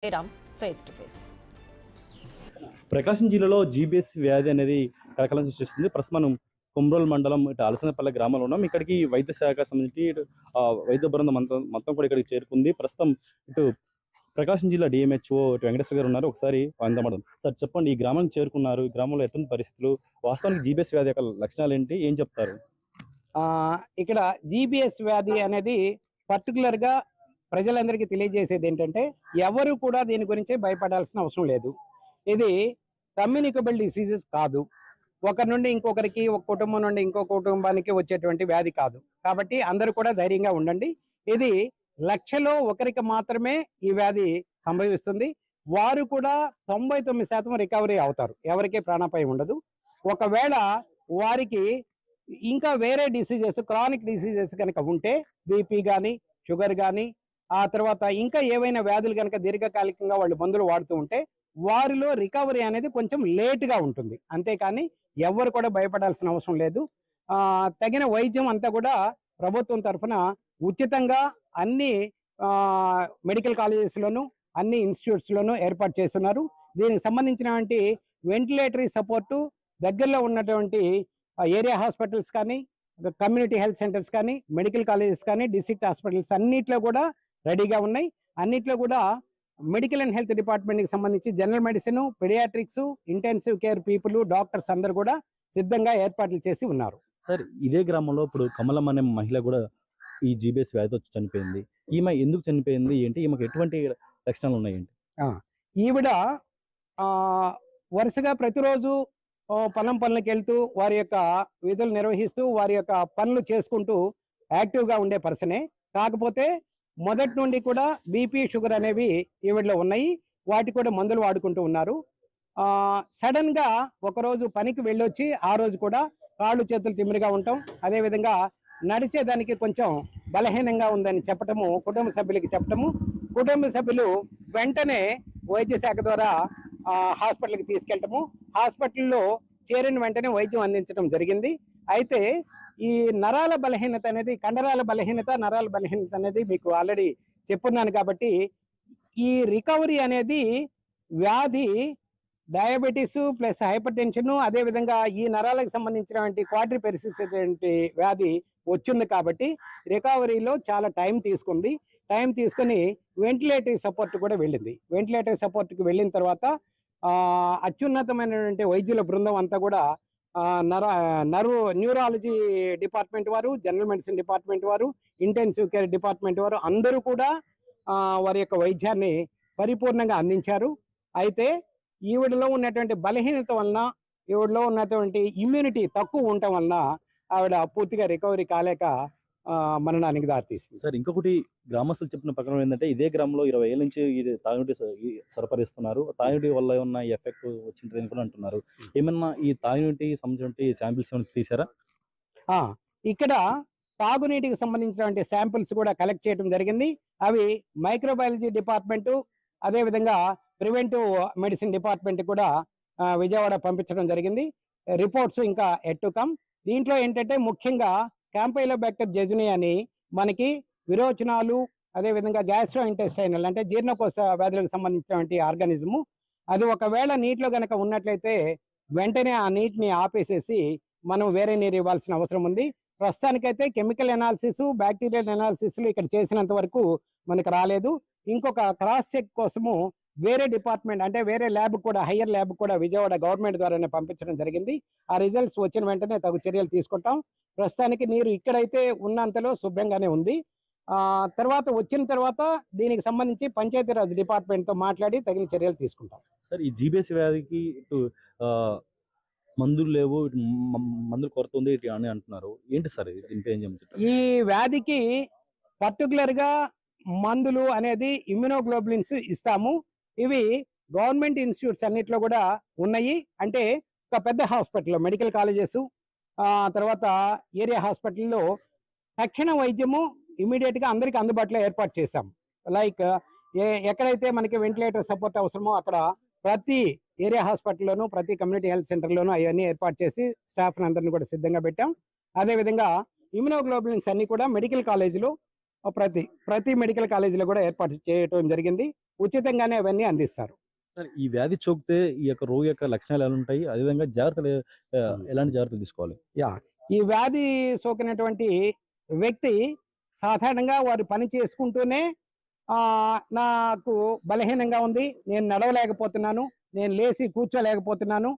Face to face. ప్రకాశం జిల్లాలో GBs వ్యాధి అనేది కలకలం సృష్టిస్తుంది. ప్రస్తుతం మనం కొమ్రోల్ మండలం ఇటు అలసనపల్లె గ్రామంలో ఉన్నాం. ఇక్కడికి వైద్య శాఖ సంబంధించి వైద్య బృందం మొత్తం కూడా ఇక్కడికి చేరుకుంది. ప్రస్తుతం ఇటు ప్రకాశం జిల్లా డిఎంహెచ్ఓ ఇటు వెంకటేశ్వర గారు ఉన్నారు. ఒకసారి అందమడం సార్ చెప్పండి, ఈ గ్రామానికి చేరుకున్నారు, ఈ గ్రామంలో ఎటువంటి పరిస్థితులు, వాస్తవానికి జీబీఎస్ వ్యాధి యొక్క లక్షణాలు ఏంటి, ఏం చెప్తారు? ఇక్కడ జీబీఎస్ వ్యాధి అనేది పర్టికులర్ గా ప్రజలందరికీ తెలియజేసేది ఏంటంటే ఎవరు కూడా దీని గురించి భయపడాల్సిన అవసరం లేదు. ఇది కమ్యూనికబుల్ డిసీజెస్ కాదు. ఒకరి నుండి ఇంకొకరికి, ఒక కుటుంబం నుండి ఇంకో కుటుంబానికి వచ్చేటువంటి వ్యాధి కాదు. కాబట్టి అందరూ కూడా ధైర్యంగా ఉండండి. ఇది లక్షలో ఒకరికి మాత్రమే ఈ వ్యాధి సంభవిస్తుంది. వారు కూడా 99% రికవరీ అవుతారు, ఎవరికి ప్రాణాపాయం ఉండదు. ఒకవేళ వారికి ఇంకా వేరే డిసీజెస్, క్రానిక్ డిసీజెస్ కనుక ఉంటే, బీపీ కానీ, షుగర్ కానీ, ఆ తర్వాత ఇంకా ఏవైనా వ్యాధులు కనుక దీర్ఘకాలికంగా వాళ్ళు మందులు వాడుతూ ఉంటే వారిలో రికవరీ అనేది కొంచెం లేట్గా ఉంటుంది. అంతేకాని ఎవరు కూడా భయపడాల్సిన అవసరం లేదు. తగిన వైద్యం అంతా కూడా ప్రభుత్వం తరఫున ఉచితంగా అన్ని మెడికల్ కాలేజెస్లోను, అన్ని ఇన్స్టిట్యూట్స్లోనూ ఏర్పాటు చేస్తున్నారు. దీనికి సంబంధించినటువంటి వెంటిలేటరీ సపోర్టు దగ్గరలో ఉన్నటువంటి ఏరియా హాస్పిటల్స్ కానీ, కమ్యూనిటీ హెల్త్ సెంటర్స్ కానీ, మెడికల్ కాలేజెస్ కానీ, డిస్ట్రిక్ట్ హాస్పిటల్స్ అన్నిట్లో కూడా రెడీగా ఉన్నాయి. అన్నిట్లో కూడా మెడికల్ అండ్ హెల్త్ డిపార్ట్మెంట్కి సంబంధించి general medicine, paediatrics, intensive care people, doctors అందరు కూడా సిద్ధంగా ఏర్పాట్లు చేసి ఉన్నారు. సార్, ఇదే గ్రామంలో ఇప్పుడు కమలం అనే మహిళ కూడా ఈ జీబీఎస్ వ్యాధితో చనిపోయింది. ఈమె ఎందుకు చనిపోయింది ఏంటి, ఈమెకు ఎటువంటి లక్షణాలు ఉన్నాయండి? ఈవిడ వరుసగా ప్రతిరోజు పొలం పనులకు వెళ్తూ వారి యొక్క విధులు నిర్వహిస్తూ వారి యొక్క పనులు చేసుకుంటూ యాక్టివ్గా ఉండే పర్సనే. కాకపోతే మొదటి నుండి కూడా బీపీ, షుగర్ అనేవి ఈవిడలో ఉన్నాయి. వాటి కూడా మందులు వాడుకుంటూ ఉన్నారు. సడన్ గా ఒకరోజు పనికి వెళ్ళొచ్చి ఆ రోజు కూడా కాళ్ళు చేతులు తిమ్మిరిగా ఉండటం, అదేవిధంగా నడిచేదానికి కొంచెం బలహీనంగా ఉందని చెప్పటము, కుటుంబ సభ్యులకి చెప్పటము, కుటుంబ సభ్యులు వెంటనే వైద్య శాఖ ద్వారా హాస్పిటల్కి తీసుకెళ్ళటము, హాస్పిటల్లో చేరిన వెంటనే వైద్యం అందించడం జరిగింది. అయితే ఈ నరాల బలహీనత అనేది, కండరాల బలహీనత, నరాల బలహీనత అనేది మీకు ఆల్రెడీ చెప్పున్నాను. కాబట్టి ఈ రికవరీ అనేది వ్యాధి డయాబెటీస్ ప్లస్ హైపర్ టెన్షన్, అదేవిధంగా ఈ నరాలకు సంబంధించినటువంటి క్వాడ్రిపెరిసిస్ వ్యాధి వచ్చింది. కాబట్టి రికవరీలో చాలా టైం తీసుకుంది. టైం తీసుకుని వెంటిలేటరీ సపోర్ట్ కూడా వెళ్ళింది. వెంటిలేటరీ సపోర్ట్కి వెళ్ళిన తర్వాత అత్యున్నతమైనటువంటి వైద్యుల బృందం అంతా కూడా న్యూరాలజీ డిపార్ట్మెంట్ వారు, జనరల్ మెడిసిన్ డిపార్ట్మెంట్ వారు, ఇంటెన్సివ్ కేర్ డిపార్ట్మెంట్ వారు అందరూ కూడా వారి యొక్క వైద్యాన్ని పరిపూర్ణంగా అందించారు. అయితే ఈవిడలో ఉన్నటువంటి బలహీనత వలన, ఈవిడలో ఉన్నటువంటి ఇమ్యూనిటీ తక్కువ ఉండటం వలన ఆవిడ పూర్తిగా రికవరీ కాలేక మరణానికి దారితీసింది. సార్, ఇంకొకటి గ్రామస్తులు చెప్పిన ప్రకారం ఏంటంటే ఇదే గ్రామంలో 20 ఏళ్ళ నుంచి ఇది తాగునీటి సరఫరిస్తున్నారు. తాగునీటి వల్ల ఉన్న ఎఫెక్ట్ వచ్చిందని కూడా అంటున్నారు. ఏమన్నా ఈ తాగునీటి సంబంధించిన శాంపిల్స్ తీసారా? ఇక్కడ తాగునీటికి సంబంధించినటువంటి శాంపిల్స్ కూడా కలెక్ట్ చేయడం జరిగింది. అవి మైక్రోబయాలజీ డిపార్ట్మెంటు, అదేవిధంగా ప్రివెంటివ్ మెడిసిన్ డిపార్ట్మెంట్ కూడా విజయవాడ పంపించడం జరిగింది. రిపోర్ట్స్ ఇంకా ఎట్ టు కమ్. దీంట్లో ఏంటంటే ముఖ్యంగా క్యాంపైలోబాక్టర్ జెజుని అని మనకి విరోచనాలు, అదేవిధంగా గ్యాస్ట్రో ఇంటెస్టైనల్ అంటే జీర్ణకోశ వ్యాధులకు సంబంధించినటువంటి ఆర్గానిజము, అది ఒకవేళ నీటిలో కనుక ఉన్నట్లయితే వెంటనే ఆ నీటిని ఆపేసేసి మనం వేరే నీరు ఇవ్వాల్సిన అవసరం ఉంది. ప్రస్తుతానికైతే కెమికల్ అనాలిసిస్, బ్యాక్టీరియల్ అనాలిసిస్లు ఇక్కడ చేసినంత వరకు మనకు రాలేదు. ఇంకొక క్రాస్ చెక్ కోసము వేరే డిపార్ట్మెంట్ అంటే వేరే ల్యాబ్ కూడా, హయ్యర్ ల్యాబ్ కూడా విజయవాడ గవర్నమెంట్ ద్వారానే పంపించడం జరిగింది. ఆ రిజల్ట్స్ వచ్చిన వెంటనే తగు చర్యలు తీసుకుంటాం. ప్రస్తుతానికి నీరు ఇక్కడైతే ఉన్నంతలో శుభ్రంగానే ఉంది. తర్వాత వచ్చిన తర్వాత దీనికి సంబంధించి పంచాయతీరాజ్ డిపార్ట్మెంట్తో మాట్లాడి తగిన చర్యలు తీసుకుంటాం. సార్, ఈ జీబీఎస్ వ్యాధికి ఇటు మందులు లేవు, మందులు కొరత ఉంది అని అంటున్నారు. ఏంటి సార్ దీనిపై ఏం చెప్తారు? ఈ వ్యాధికి పర్టికులర్ గా మందులు అనేది ఇమ్యునోగ్లోబులిన్స్ ఇస్తాము. ఇవి గవర్నమెంట్ ఇన్స్టిట్యూట్స్ అన్నిట్లో కూడా ఉన్నాయి. అంటే ఒక పెద్ద హాస్పిటల్లో, మెడికల్ కాలేజెస్, తర్వాత ఏరియా హాస్పిటల్లో తక్షణ వైద్యము ఇమీడియట్ గా అందరికి అందుబాటులో ఏర్పాటు చేశాం. లైక్ ఎక్కడైతే మనకి వెంటిలేటర్ సపోర్ట్ అవసరమో అక్కడ ప్రతి ఏరియా హాస్పిటల్లోనూ, ప్రతి కమ్యూనిటీ హెల్త్ సెంటర్లోనూ అవన్నీ ఏర్పాటు చేసి స్టాఫ్ అందరిని కూడా సిద్ధంగా పెట్టాం. అదేవిధంగా ఇమ్యునోగ్లోబులిన్స్ అన్ని కూడా మెడికల్ కాలేజీలో, ప్రతి మెడికల్ కాలేజీలో కూడా ఏర్పాటు చేయడం జరిగింది. ఉచితంగానే అవన్నీ అందిస్తారు. సార్ ఈ వ్యాధి సోకితే ఈ యొక్క రోగి యొక్క లక్షణాలు ఎలా ఉంటాయి? అదేవిధంగా జాగ్రత్తలు ఎలాంటి జాగ్రత్తలు తీసుకోవాలి? యాహ్! ఈ వ్యాధి సోకినటువంటి వ్యక్తి సాధారణంగా వారు పని చేసుకుంటూనే నాకు బలహీనంగా ఉంది, నేను నడవలేకపోతున్నాను, నేను లేసి కూర్చోలేకపోతున్నాను,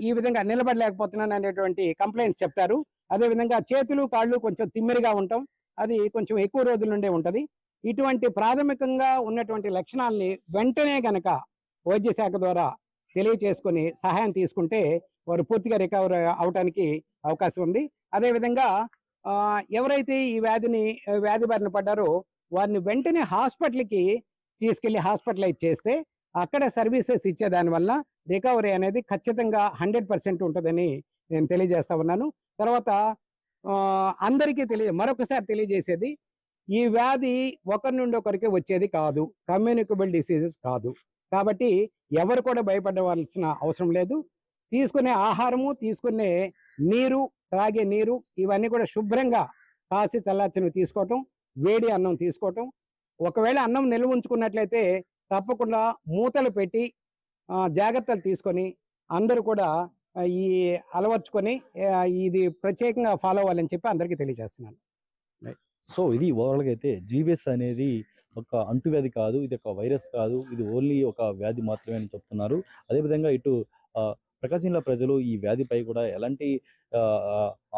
ఈ విధంగా నిలబడలేకపోతున్నాను అనేటువంటి కంప్లెయింట్స్ చెప్తారు. అదేవిధంగా చేతులు, కాళ్ళు కొంచెం తిమ్మిరిగా ఉండటం, అది కొంచెం ఎక్కువ రోజుల నుండే ఉంటది. ఇటువంటి ప్రాథమికంగా ఉన్నటువంటి లక్షణాల్ని వెంటనే గనక వైద్య శాఖ ద్వారా తెలియచేసుకొని సహాయం తీసుకుంటే వారు పూర్తిగా రికవర్ అవటానికి అవకాశం ఉంది. అదేవిధంగా ఎవరైతే ఈ వ్యాధి బారిన పడ్డారో వారిని వెంటనే హాస్పిటల్‌కి తీసుకెళ్ళి హాస్పిటలైజ్ చేస్తే అక్కడ సర్వీసెస్ ఇచ్చే దాని వల్ల రికవరీ అనేది ఖచ్చితంగా 100% ఉంటదని నేను తెలియజేస్తా ఉన్నాను. తర్వాత అందరికీ మరొకసారి తెలియజేసేది, ఈ వ్యాధి ఒకరి నుండి ఒకరికి వచ్చేది కాదు. కమ్యూనికబుల్ డిసీజెస్ కాదు. కాబట్టి ఎవరు కూడా భయపడవలసిన అవసరం లేదు. తీసుకునే ఆహారము, తీసుకునే నీరు, త్రాగే నీరు ఇవన్నీ కూడా శుభ్రంగా కాసి చల్లార్చినవి తీసుకోవటం, వేడి అన్నం తీసుకోవటం. ఒకవేళ అన్నం నిల్వ ఉంచుకున్నట్లయితే తప్పకుండా మూతలు పెట్టి జాగ్రత్తలు తీసుకొని అందరూ కూడా ఈ అలవర్చుకొని ఇది ప్రత్యేకంగా ఫాలో అవ్వాలని చెప్పి అందరికీ తెలియజేస్తున్నాను. సో ఇది ఓవరాల్‌గా అయితే జీబీఎస్ అనేది ఒక అంటువ్యాధి కాదు. ఇది ఒక వైరస్ కాదు. ఇది ఓన్లీ ఒక వ్యాధి మాత్రమే అని చెప్తున్నారు. అదేవిధంగా ఇటు ప్రకాశం జిల్లా ప్రజలు ఈ వ్యాధిపై కూడా ఎలాంటి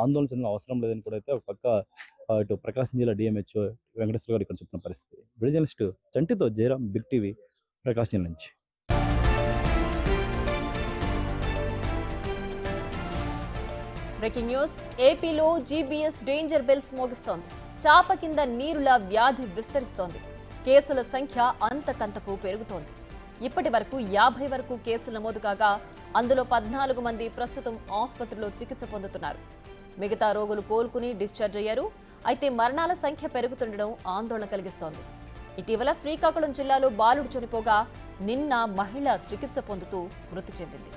ఆందోళన చెందాల్సిన అవసరం లేదని కూడా అయితే ఒక పక్క ఇటు ప్రకాశం జిల్లా డీఎంహెచ్ఓ వెంకటేశ్వర గారు ఇక్కడ చెప్తున్న పరిస్థితి. వీడియో జర్నలిస్ట్ చంటితో జయరాం, బిగ్ టీవీ ప్రకాశం జిల్లా నుంచి. Breaking news. ఏపీలో జీబీఎస్ డేంజర్ బెల్స్ మోగిస్తోంది. చాప కింద నీరులా వ్యాధి విస్తరిస్తోంది. కేసుల సంఖ్య అంతకంతకు పెరుగుతోంది. ఇప్పటి వరకు 50 వరకు కేసులు నమోదు కాగా అందులో 14 మంది ప్రస్తుతం ఆసుపత్రిలో చికిత్స పొందుతున్నారు. మిగతా రోగులు కోలుకుని డిశ్చార్జ్ అయ్యారు. అయితే మరణాల సంఖ్య పెరుగుతుండడం ఆందోళన కలిగిస్తోంది. ఇటీవల శ్రీకాకుళం జిల్లాలో బాలుడు చనిపోగా నిన్న మహిళ చికిత్స పొందుతూ మృతి చెందింది.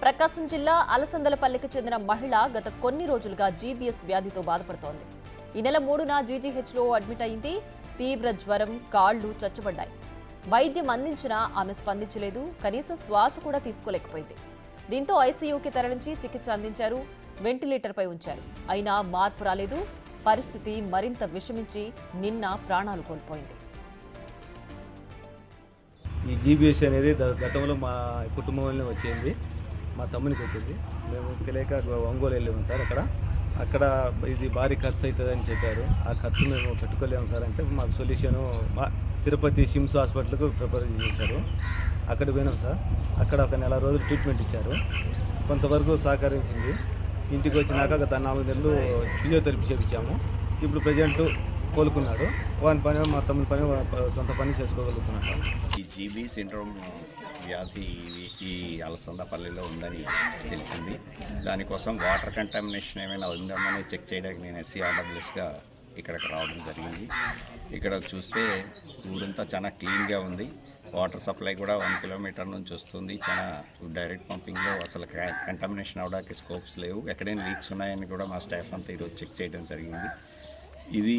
ప్రకాశం జిల్లా అలసందలపల్లికి చెందిన మహిళ గత కొన్ని రోజులుగా జీబీఎస్ వ్యాధితో బాధపడుతోంది. ఈ నెల 3న జీజీహెచ్లో అడ్మిట్ అయింది. తీవ్ర జ్వరం, కాళ్లు చచ్చుబడ్డాయి. వైద్యం అందించినా ఆమె స్పందించలేదు. కనీసం శ్వాస కూడా తీసుకోలేకపోయింది. దీంతో ఐసీయూకి తరలించి చికిత్స అందించారు. వెంటిలేటర్పై ఉంచారు. అయినా మార్పు రాలేదు. పరిస్థితి మరింత విషమించి నిన్న ప్రాణాలు కోల్పోయింది. ఈ జీబీఎస్ అనేది గతంలో మా కుటుంబంలోనే వచ్చింది, మా తమ్మునికి వచ్చింది. మేము తెలియక ఒంగోలు వెళ్ళాము సార్. అక్కడ ఇది భారీ ఖర్చు అవుతుందని చెప్పారు. ఆ ఖర్చు మేము పెట్టుకోలేము సార్ అంటే మాకు సొల్యూషను మా తిరుపతి సిమ్స్ హాస్పిటల్కు ప్రిపేర్ చేశారు. అక్కడికి పోయినాం సార్. అక్కడ ఒక నెల రోజులు ట్రీట్మెంట్ ఇచ్చారు. కొంతవరకు సహకరించింది. ఇంటికి వచ్చినాక గత 4 నెలలు ఫిజియోథెరపీ చేయించాము. ఇప్పుడు ప్రజెంట్ కోలుకున్నాడు. వాని పని మా తమ్ముని పని సొంత పని చేసుకోగలుగుతున్నాడు సార్. ఈ జీబీ సిండ్రోమ్ వ్యాధి ఈ అలసందపల్లిలో ఉందని తెలిసింది. దానికోసం వాటర్ కంటామినేషన్ ఏమైనా ఉందామని చెక్ చేయడానికి నేను SCRWSగా ఇక్కడికి రావడం జరిగింది. ఇక్కడ చూస్తే ఊరంతా చాలా క్లీన్గా ఉంది. వాటర్ సప్లై కూడా 1 కిలోమీటర్ నుంచి వస్తుంది. చాలా డైరెక్ట్ పంపింగ్లో అసలు కంటామినేషన్ అవడానికి స్కోప్స్ లేవు. ఎక్కడైనా లీక్స్ ఉన్నాయని కూడా మా స్టాఫ్ అంతా ఈరోజు చెక్ చేయడం జరిగింది. ఇది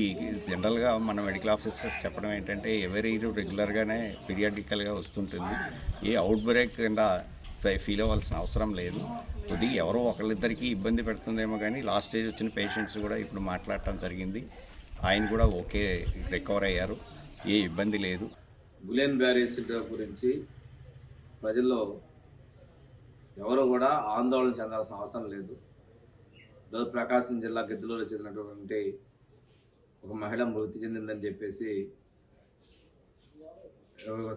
జనరల్గా మన మెడికల్ ఆఫీసర్స్ చెప్పడం ఏంటంటే ఎవరీ రెగ్యులర్గానే పీరియాడికల్గా వస్తుంటుంది. ఏ అవుట్ బ్రేక్ కింద ఫీల్ అవ్వాల్సిన అవసరం లేదు. కొద్దిగా ఎవరో ఒకళ్ళిద్దరికీ ఇబ్బంది పెడుతుందేమో కానీ లాస్ట్ స్టేజ్ వచ్చిన పేషెంట్స్ కూడా ఇప్పుడు మాట్లాడటం జరిగింది. ఆయన కూడా ఓకే, రికవర్ అయ్యారు, ఏ ఇబ్బంది లేదు. గులెన్ బ్యారీ సిండ్రోమ్ గురించి ప్రజల్లో ఎవరు కూడా ఆందోళన చెందాల్సిన అవసరం లేదు. ప్రకాశం జిల్లా గిద్దలూరులో చెందినటువంటి ఒక మహిళ మృతి చెందిందని చెప్పేసి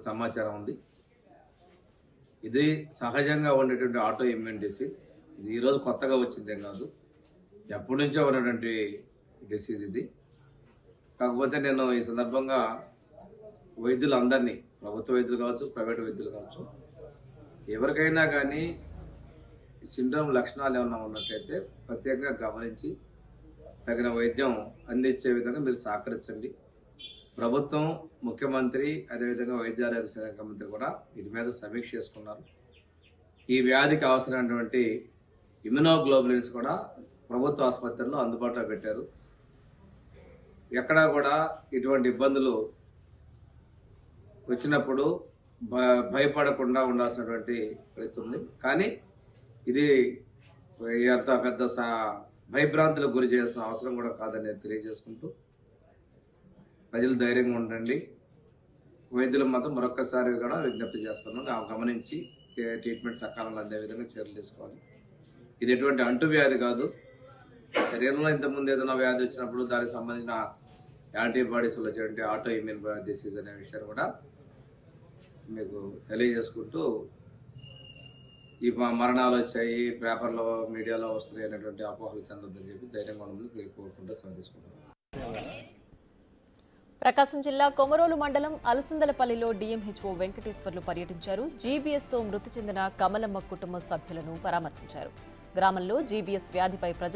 సమాచారం ఉంది. ఇది సహజంగా ఉండేటువంటి ఆటో ఇమ్యూన్ డిసీజ్. ఇది ఈరోజు కొత్తగా వచ్చిందేం కాదు, ఎప్పటి నుంచో ఉన్నటువంటి డిసీజ్ ఇది. కాకపోతే నేను ఈ సందర్భంగా వైద్యులు అందరినీ, ప్రభుత్వ వైద్యులు కావచ్చు, ప్రైవేట్ వైద్యులు కావచ్చు, ఎవరికైనా కానీ ఈ సిండ్రోమ్ లక్షణాలు ఏమైనా ఉన్నట్లయితే ప్రత్యేకంగా గమనించి తగిన వైద్యం అందించే విధంగా మీరు సహకరించండి. ప్రభుత్వం, ముఖ్యమంత్రి, అదేవిధంగా వైద్య ఆరోగ్య శాఖ మంత్రి కూడా వీటి మీద సమీక్ష చేసుకున్నారు. ఈ వ్యాధికి అవసరమైనటువంటి ఇమ్యునోగ్లోబులిన్స్ కూడా ప్రభుత్వ ఆసుపత్రుల్లో అందుబాటులో పెట్టారు. ఎక్కడా కూడా ఇటువంటి ఇబ్బందులు వచ్చినప్పుడు భయపడకుండా ఉండాల్సినటువంటి పరిస్థితి ఉంది. కానీ ఇది అంత పెద్ద భయభ్రాంతులకు గురి చేయాల్సిన అవసరం కూడా కాదని తెలియజేసుకుంటూ ప్రజలు ధైర్యంగా ఉండండి. వైద్యులు మాత్రం మరొక్కసారి కూడా విజ్ఞప్తి చేస్తున్నాం, గమనించి ట్రీట్మెంట్ సకాలంలో అందే విధంగా చర్యలు తీసుకోవాలి. ఇది ఎటువంటి అంటువ్యాధి కాదు. శరీరంలో ఇంతకుముందు ఏదైనా వ్యాధి వచ్చినప్పుడు దానికి సంబంధించిన యాంటీబాడీస్ వచ్చేటువంటి ఆటో ఇమ్యూన్ డిసీజ్ అనే విషయాన్ని కూడా మీకు తెలియజేసుకుంటూ, ఈ మరణాలు వచ్చాయి పేపర్లో మీడియాలో వస్తున్నాయి అనేటువంటి అపోహలు చెందొద్దని చెప్పి ధైర్యంగా ఉండమని కోరుకుంటూ సమర్థిస్తున్నాను. ప్రకాశం జిల్లా కొమరోలు మండలం అలసందలపల్లిలో డీఎంహెచ్ఓ వెంకటేశ్వర్లు పర్యటించారు. జీబీఎస్తో మృతి చెందిన కమలమ్మ కుటుంబ సభ్యులను పరామర్శించారు. గ్రామంలో జీబీఎస్ వ్యాధిపై ప్రజలు